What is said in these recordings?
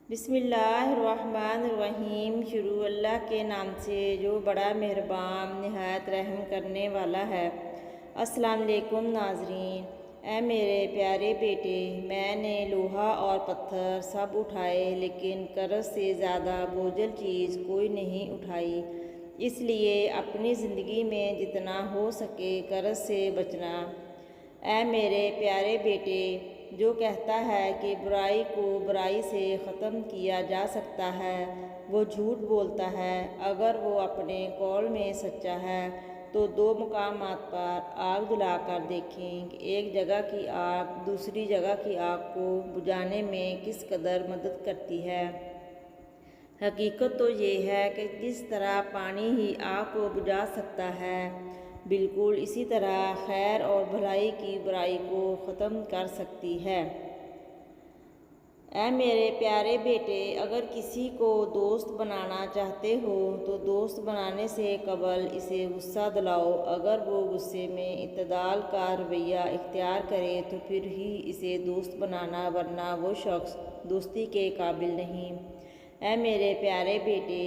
بسم اللہ الرحمن الرحیم۔ شروع اللہ کے نام سے جو بڑا مہربان نہایت رحم کرنے والا ہے۔ السلام علیکم ناظرین۔ اے میرے پیارے بیٹے، میں نے لوہا اور پتھر سب اٹھائے لیکن قرض سے زیادہ بوجھل چیز کوئی نہیں اٹھائی۔ اس لیے اپنی زندگی میں جتنا ہو سکے قرض سے بچنا۔ اے میرے پیارے بیٹے، جو کہتا ہے کہ برائی کو برائی سے ختم کیا جا سکتا ہے وہ جھوٹ بولتا ہے۔ اگر وہ اپنے قول میں سچا ہے تو دو مقامات پر آگ جلا کر دیکھیں کہ ایک جگہ کی آگ دوسری جگہ کی آگ کو بجھانے میں کس قدر مدد کرتی ہے۔ حقیقت تو یہ ہے کہ جس طرح پانی ہی آگ کو بجھا سکتا ہے، بالکل اسی طرح خیر اور بھلائی کی برائی کو ختم کر سکتی ہے۔ اے میرے پیارے بیٹے، اگر کسی کو دوست بنانا چاہتے ہو تو دوست بنانے سے قبل اسے غصہ دلاؤ۔ اگر وہ غصے میں اعتدال کا رویہ اختیار کرے تو پھر ہی اسے دوست بنانا، ورنہ وہ شخص دوستی کے قابل نہیں۔ اے میرے پیارے بیٹے،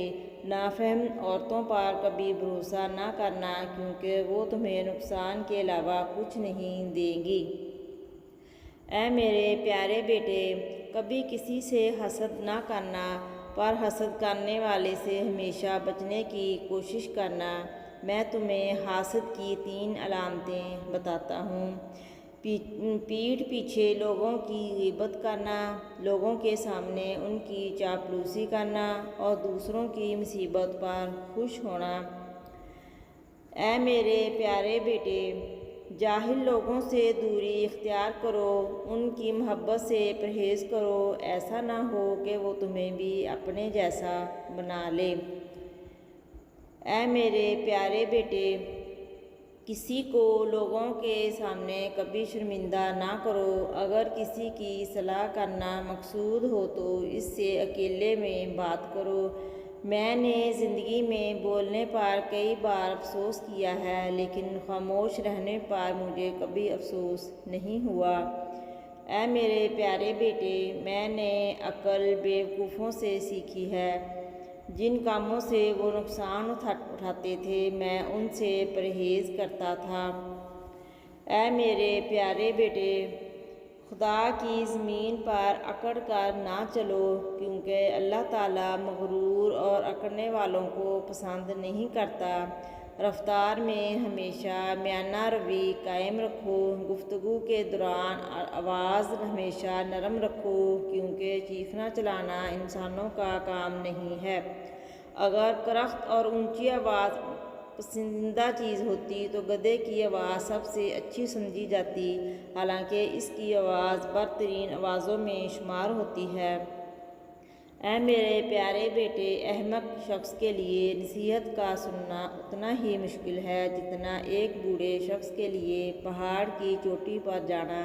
نافہم عورتوں پر کبھی بھروسہ نہ کرنا، کیونکہ وہ تمہیں نقصان کے علاوہ کچھ نہیں دیں گی۔ اے میرے پیارے بیٹے، کبھی کسی سے حسد نہ کرنا، پر حسد کرنے والے سے ہمیشہ بچنے کی کوشش کرنا۔ میں تمہیں حاسد کی 3 علامتیں بتاتا ہوں۔ پیٹھ پیچھے لوگوں کی غیبت کرنا، لوگوں کے سامنے ان کی چاپلوسی کرنا اور دوسروں کی مصیبت پر خوش ہونا۔ اے میرے پیارے بیٹے، جاہل لوگوں سے دوری اختیار کرو، ان کی محبت سے پرہیز کرو، ایسا نہ ہو کہ وہ تمہیں بھی اپنے جیسا بنا لے۔ اے میرے پیارے بیٹے، کسی کو لوگوں کے سامنے کبھی شرمندہ نہ کرو۔ اگر کسی کی اصلاح کرنا مقصود ہو تو اس سے اکیلے میں بات کرو۔ میں نے زندگی میں بولنے پر کئی بار افسوس کیا ہے، لیکن خاموش رہنے پر مجھے کبھی افسوس نہیں ہوا۔ اے میرے پیارے بیٹے، میں نے عقل بیوقوفوں سے سیکھی ہے۔ جن کاموں سے وہ نقصان اٹھاتے تھے میں ان سے پرہیز کرتا تھا۔ اے میرے پیارے بیٹے، خدا کی زمین پر اکڑ کر نہ چلو، کیونکہ اللہ تعالیٰ مغرور اور اکڑنے والوں کو پسند نہیں کرتا۔ رفتار میں ہمیشہ میانہ روی قائم رکھو۔ گفتگو کے دوران آواز ہمیشہ نرم رکھو، کیونکہ چیخنا چلانا انسانوں کا کام نہیں ہے۔ اگر کرخت اور اونچی آواز پسندیدہ چیز ہوتی تو گدھے کی آواز سب سے اچھی سمجھی جاتی، حالانکہ اس کی آواز برترین آوازوں میں شمار ہوتی ہے۔ اے میرے پیارے بیٹے، احمق شخص کے لیے نصیحت کا سننا اتنا ہی مشکل ہے جتنا ایک بوڑھے شخص کے لیے پہاڑ کی چوٹی پر جانا۔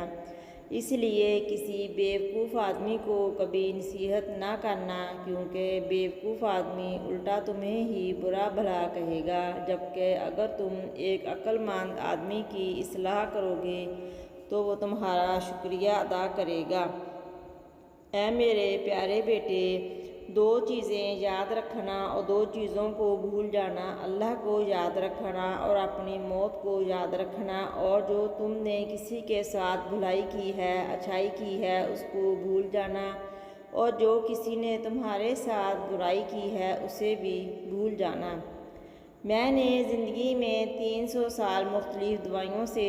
اس لیے کسی بیوقوف آدمی کو کبھی نصیحت نہ کرنا، کیونکہ بیوقوف آدمی الٹا تمہیں ہی برا بھلا کہے گا، جبکہ اگر تم ایک عقل مند آدمی کی اصلاح کرو گے تو وہ تمہارا شکریہ ادا کرے گا۔ اے میرے پیارے بیٹے، 2 چیزیں یاد رکھنا اور 2 چیزوں کو بھول جانا، اللہ کو یاد رکھنا اور اپنی موت کو یاد رکھنا، اور جو تم نے کسی کے ساتھ بھلائی کی ہے، اچھائی کی ہے، اس کو بھول جانا، اور جو کسی نے تمہارے ساتھ برائی کی ہے اسے بھی بھول جانا۔ میں نے زندگی میں 300 سال مختلف دوائیوں سے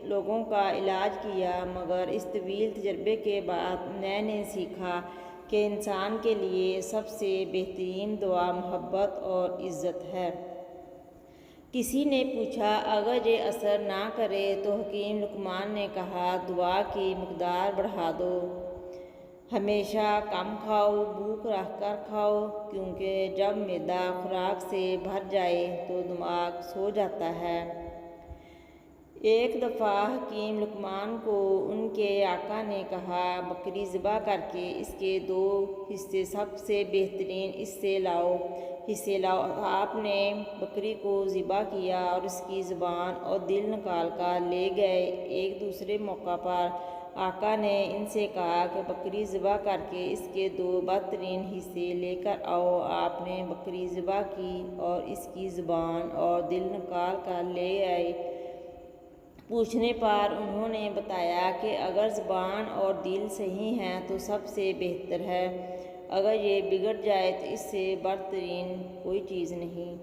لوگوں کا علاج کیا، مگر اس طویل تجربے کے بعد میں نے سیکھا کہ انسان کے لیے سب سے بہترین دوا محبت اور عزت ہے۔ کسی نے پوچھا، اگر یہ اثر نہ کرے تو حکیم لقمان نے کہا، دعا کی مقدار بڑھا دو۔ ہمیشہ کم کھاؤ، بھوک رکھ کر کھاؤ، کیونکہ جب معدہ خوراک سے بھر جائے تو دماغ سو جاتا ہے۔ ایک دفعہ حکیم لقمان کو ان کے آقا نے کہا، بکری ذبح کر کے اس کے 2 حصے سب سے بہترین حصے لاؤ۔ آپ نے بکری کو ذبح کیا اور اس کی زبان اور دل نکال کر لے گئے۔ ایک دوسرے موقع پر آقا نے ان سے کہا کہ بکری ذبح کر کے اس کے 2 بہترین حصے لے کر آؤ۔ آپ نے بکری ذبح کی اور اس کی زبان اور دل نکال کر لے آئے۔ پوچھنے پر انہوں نے بتایا کہ اگر زبان اور دل صحیح ہیں تو سب سے بہتر ہے، اگر یہ بگڑ جائے تو اس سے برترین کوئی چیز نہیں۔